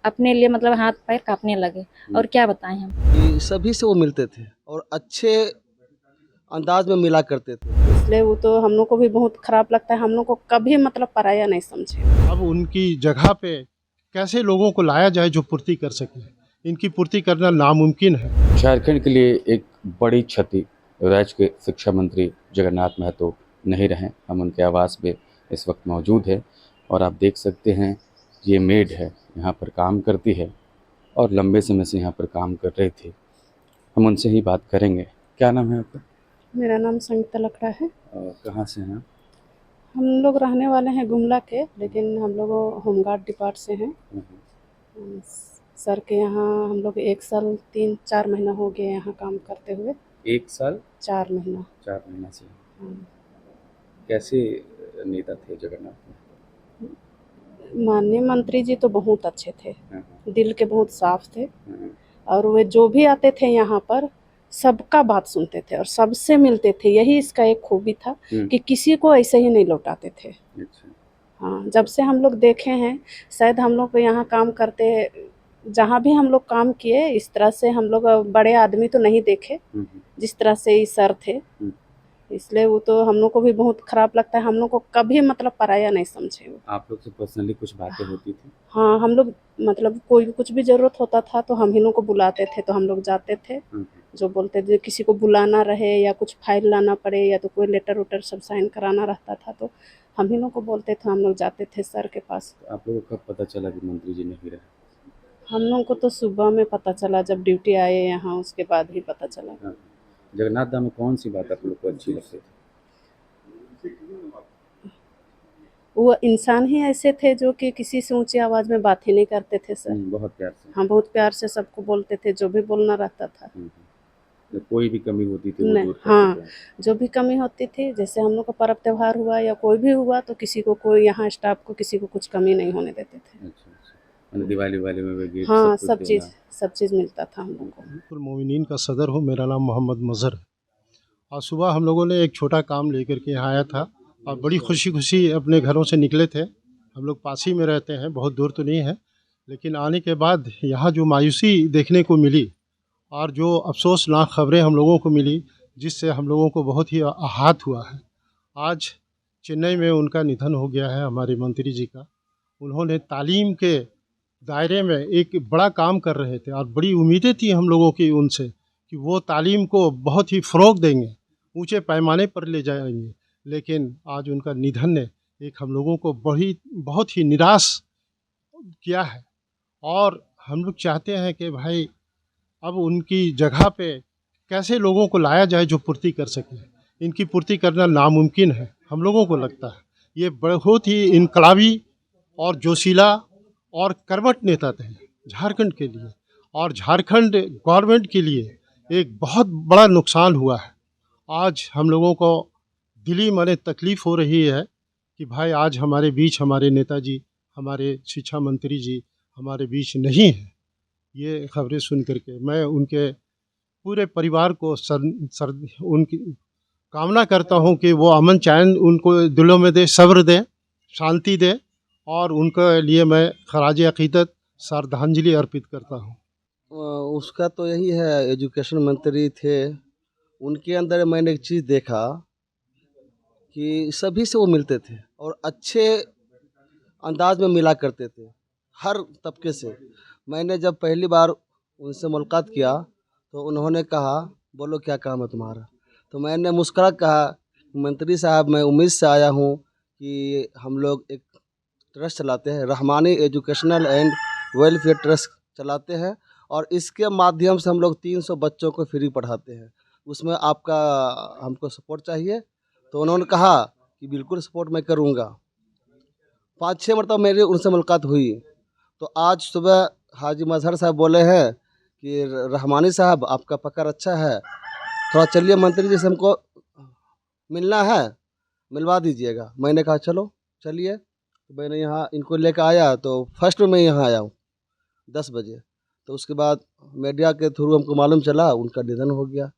अपने लिए मतलब हाथ पैर कांपने लगे। और क्या बताएं हम। कि सभी से वो मिलते थे और अच्छे अंदाज में मिला करते थे। इसलिए वो तो हम लोग को भी बहुत खराब लगता है। हम लोग को कभी मतलब पराया नहीं समझे। अब उनकी जगह पे कैसे लोगों को लाया जाए जो पूर्ति कर सके, इनकी पूर्ति करना नामुमकिन है। झारखंड के लिए एक बड़ी क्षति। राज्य के शिक्षा मंत्री जगन्नाथ महतो नहीं रहे। हम उनके आवास पे इस वक्त मौजूद है और आप देख सकते हैं ये मेड है, यहाँ पर काम करती है और लंबे समय से यहाँ पर काम कर रही थी। हम उनसे ही बात करेंगे। क्या नाम है आपका? मेरा नाम संगीता लकड़ा है। कहाँ से हैं आप? हम लोग रहने वाले हैं गुमला के, लेकिन हम लोग होमगार्ड डिपार्ट से हैं। सर के यहाँ हम लोग 1 साल 3-4 महीना हो गए यहाँ काम करते हुए। 1 साल 4 महीना। 4 महीना से। हाँ। कैसे नेता थे जगन्नाथ? माननीय मंत्री जी तो बहुत अच्छे थे, हाँ, दिल के बहुत साफ थे। हाँ, और वे जो भी आते थे यहाँ पर सबका बात सुनते थे और सबसे मिलते थे। यही इसका एक खूबी था कि किसी को ऐसे ही नहीं लौटाते थे। अच्छा। हाँ, जब से हम लोग देखे हैं, शायद हम लोग यहाँ काम करते, जहाँ भी हम लोग काम किए, इस तरह से हम लोग बड़े आदमी तो नहीं देखे जिस तरह से ये सर थे। इसलिए वो तो हम लोग को भी बहुत खराब लगता है। हम लोग को कभी मतलब पराया नहीं समझे वो। आप लोग से पर्सनली कुछ बातें होती थी? हाँ, हम लोग मतलब कोई भी कुछ भी ज़रूरत होता था तो हम ही लोग को बुलाते थे, तो हम लोग जाते थे। जो बोलते थे, किसी को बुलाना रहे या कुछ फाइल लाना पड़े या तो कोई लेटर उटर सब साइन कराना रहता था तो हम ही लोग को बोलते थे, हम लोग जाते थे सर के पास। तो आप लोगों को कब पता चला कि मंत्री जी नहीं रहे? हम लोग को तो सुबह में पता चला, जब ड्यूटी आए यहाँ उसके बाद ही पता चला। हाँ। जगन्नाथ दा में कौन सी बात आप लोग को अच्छी लगती थी? वो इंसान ही ऐसे थे जो कि किसी से ऊंची आवाज़ में बात ही नहीं करते थे सर। बहुत प्यार से। हाँ, बहुत प्यार से सबको बोलते थे, जो भी बोलना रहता था। तो कोई भी कमी होती थी वो नहीं, दूर करते हाँ, थे। जो भी कमी होती थी, जैसे हम लोग का पर्व त्योहार हुआ या कोई भी हुआ तो किसी को, कोई यहाँ स्टाफ को किसी को कुछ कमी नहीं होने देते थे। अच्छा अच्छा। दिवाली वाली में भी गिफ्ट हाँ, सब सब कुछ चीज़ देना। सब चीज़ मिलता था हम लोग को। बिल्कुल मोमिनीन का सदर हूँ, मेरा नाम मोहम्मद मज़हर है। और सुबह हम लोगों ने एक छोटा काम लेकर के यहाँ आया था और बड़ी खुशी खुशी अपने घरों से निकले थे। हम लोग पास ही में रहते हैं, बहुत दूर तो नहीं है, लेकिन आने के बाद यहाँ जो मायूसी देखने को मिली और जो अफसोसनाक खबरें हम लोगों को मिली, जिससे हम लोगों को बहुत ही आहत हुआ है। आज चेन्नई में उनका निधन हो गया है, हमारे मंत्री जी का। उन्होंने तालीम के दायरे में एक बड़ा काम कर रहे थे और बड़ी उम्मीदें थी हम लोगों की उनसे कि वो तालीम को बहुत ही फ़रोग़ देंगे, ऊंचे पैमाने पर ले जाएंगे। लेकिन आज उनका निधन ने एक हम लोगों को बहुत ही निराश किया है और हम लोग चाहते हैं कि भाई अब उनकी जगह पे कैसे लोगों को लाया जाए जो पूर्ति कर सके। इनकी पूर्ति करना नामुमकिन है, हम लोगों को लगता है। ये बहुत ही इनकलाबी और जोशीला और कर्मठ नेता थे झारखंड के लिए, और झारखंड गवर्नमेंट के लिए एक बहुत बड़ा नुकसान हुआ है। आज हम लोगों को दिली माने तकलीफ़ हो रही है कि भाई आज हमारे बीच हमारे नेताजी, हमारे शिक्षा मंत्री जी हमारे बीच नहीं हैं। ये खबरें सुन करके मैं उनके पूरे परिवार को उनकी कामना करता हूँ कि वो अमन चैन उनको दिलों में दे, सब्र दे, शांति दे, और उनके लिए मैं खराज अक़ीदत श्रद्धांजलि अर्पित करता हूँ। उसका तो यही है, एजुकेशन मंत्री थे, उनके अंदर मैंने एक चीज़ देखा कि सभी से वो मिलते थे और अच्छे अंदाज में मिला करते थे हर तबके से। मैंने जब पहली बार उनसे मुलाकात किया तो उन्होंने कहा, बोलो क्या काम है तुम्हारा? तो मैंने मुस्कुरा कहा, मंत्री साहब मैं उम्मीद से आया हूँ कि हम लोग एक ट्रस्ट चलाते हैं, Rahmani educational and welfare trust चलाते हैं, और इसके माध्यम से हम लोग 300 बच्चों को फ्री पढ़ाते हैं। उसमें आपका हमको सपोर्ट चाहिए। तो उन्होंने कहा कि बिल्कुल सपोर्ट मैं करूँगा। 5-6 मरतबा मेरी उनसे मुलाकात हुई। तो आज सुबह हाजी मजहर साहब बोले हैं कि रहमानी साहब आपका पकड़ अच्छा है, थोड़ा चलिए मंत्री जी से हमको मिलना है, मिलवा दीजिएगा। मैंने कहा चलो चलिए। तो मैंने यहाँ इनको लेकर आया, तो फर्स्ट में मैं यहाँ आया हूँ 10 बजे। तो उसके बाद मीडिया के थ्रू हमको मालूम चला उनका निधन हो गया।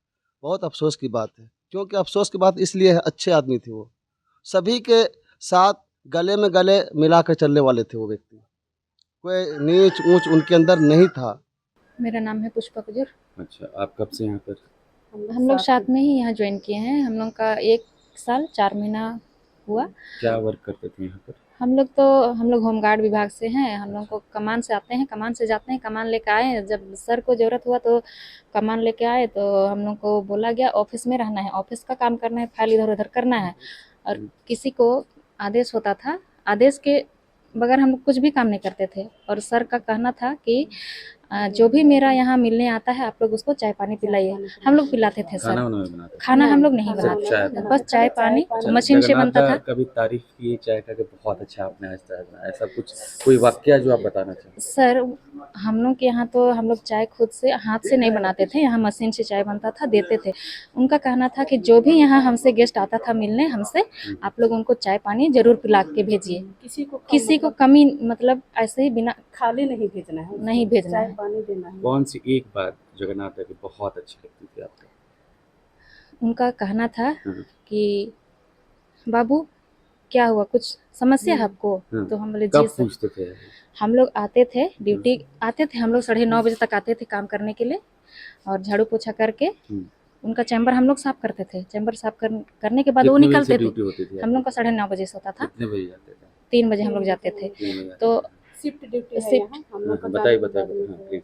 बहुत अफसोस की बात है, क्योंकि अफसोस की बात इसलिए है, अच्छे आदमी थे वो, सभी के साथ गले में गले मिला कर चलने वाले थे वो व्यक्ति। कोई नीच ऊंच उनके अंदर नहीं था। मेरा नाम है पुष्पा कुजूर। अच्छा, आप कब से यहाँ पर? हम लोग साथ में ही यहाँ ज्वाइन किए हैं। हम लोग का 1 साल 4 महीना हुआ। क्या वर्क करते थे यहाँ पर? हम लोग होमगार्ड विभाग से हैं। हम लोग को कमान से आते हैं, कमान से जाते हैं, कमान लेके आए। जब सर को ज़रूरत हुआ तो कमान लेके आए, तो हम लोग को बोला गया ऑफिस में रहना है, ऑफिस का काम करना है, फाइल इधर उधर करना है। और किसी को आदेश होता था, आदेश के बगैर हम लोग कुछ भी काम नहीं करते थे। और सर का कहना था कि जो भी मेरा यहाँ मिलने आता है आप लोग उसको चाय पानी पिलाइए। हम लोग पिलाते थे खाना सर। वाना भी बनाते थे? खाना हम लोग नहीं सिर्फ बनाते चाय थे, बस चाय पानी अच्छा, मशीन से जगन्नाथ बनता दा था। कभी तारीफ की चाय का कि बहुत अच्छा आपने आज चाय बनाया, ऐसा कुछ कोई वाकया जो आप बताना चाहें? सर हम लोग के यहाँ तो हम लोग चाय खुद से हाथ से नहीं बनाते थे, यहाँ मशीन से चाय बनता था, देते थे। उनका कहना था कि जो भी यहाँ हमसे गेस्ट आता था मिलने हमसे, आप लोग उनको चाय पानी जरूर पिला के भेजिए। किसी को कमी मतलब ऐसे ही बिना खाली नहीं भेजना है, नहीं भेजना चाय है। पानी देना है। कौन सी एक बात जगन्नाथ दा की बहुत अच्छी लगती थी आपको? उनका कहना था हाँ, कि बाबू क्या हुआ, कुछ समस्या है आपको? हाँ। तो हम बोले जी कब सर। पूछते थे? हम लोग आते थे ड्यूटी, आते थे हम लोग 9:30 बजे तक आते थे काम करने के लिए। और झाड़ू पोछा करके उनका चैम्बर हम लोग साफ करते थे। चैम्बर साफ करने के बाद वो कितने बजे से निकलते थे। ड्यूटी होती थी हम लोग आपकी? का 9:30 बजे से होता था, कितने बजे जाते थे? 3 बजे हम लोग जाते थे। 3 बजे तो शिफ्ट ड्यूटी है शिफ्ट यहाँ हम लोग का। बताइए बताइए, हाँ प्लीज।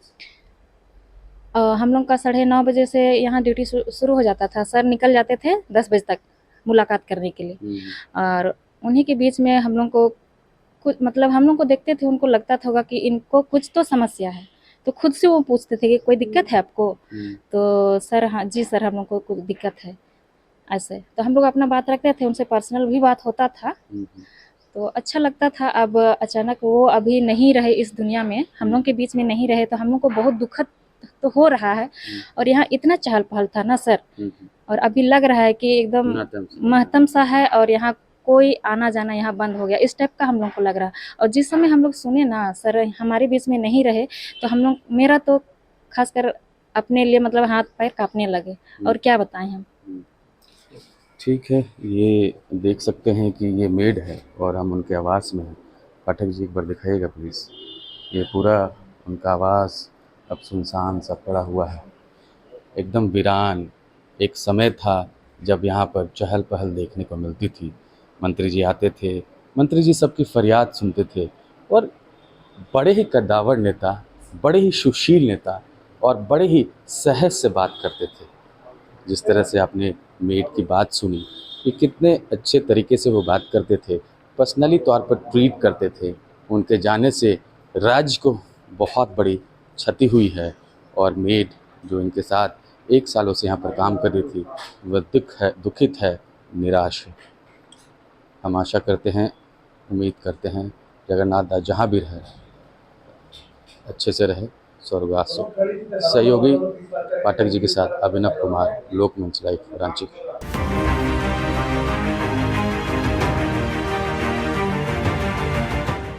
हम लोग का 9:30 बजे से यहाँ ड्यूटी शुरू हो जाता था। सर निकल जाते थे 10 बजे तक मुलाकात करने के लिए। और उन्हीं के बीच में हम लोग को कुछ मतलब हम लोग को देखते थे, उनको लगता था होगा कि इनको कुछ तो समस्या है, तो खुद से वो पूछते थे कि कोई दिक्कत है आपको? तो सर हाँ जी सर हम लोग को कुछ दिक्कत है, ऐसे। तो हम लोग अपना बात रखते थे, उनसे पर्सनल भी बात होता था, तो अच्छा लगता था। अब अचानक वो अभी नहीं रहे इस दुनिया में, हम लोग के बीच में नहीं रहे, तो हम लोग को बहुत दुखद तो हो रहा है। और यहाँ इतना चहल पहल था ना सर, और अभी लग रहा है कि एकदम महतम सा है और यहाँ कोई आना जाना यहाँ बंद हो गया, इस टाइप का हम लोग को लग रहा। और जिस समय हम लोग सुने ना सर हमारे बीच में नहीं रहे, तो हम लोग, मेरा तो खासकर अपने लिए मतलब हाथ पैर कांपने लगे। और क्या बताएं हम। ठीक है, ये देख सकते हैं कि ये मेड है और हम उनके आवास में हैं। पाठक जी एक बार दिखाइएगा प्लीज़। ये पूरा उनका आवास अब सुनसान सा पड़ा हुआ है, एकदम वीरान। एक समय था जब यहाँ पर चहल पहल देखने को मिलती थी। मंत्री जी आते थे, मंत्री जी सबकी फरियाद सुनते थे और बड़े ही कद्दावर नेता, बड़े ही सुशील नेता और बड़े ही सहज से बात करते थे। जिस तरह से आपने मेड की बात सुनी कि कितने अच्छे तरीके से वो बात करते थे, पर्सनली तौर पर ट्रीट करते थे। उनके जाने से राज्य को बहुत बड़ी क्षति हुई है और मेड जो इनके साथ 1 सालों से यहाँ पर काम कर रही थी, वह दुखित है, निराश है। हम आशा करते हैं, उम्मीद करते हैं जगन्नाथ दास जहाँ भी रहे अच्छे से रहे, स्वर्गवास हो। सहयोगी पाठक जी के साथ अभिनव कुमार, लोकमंच लाइव, रांची।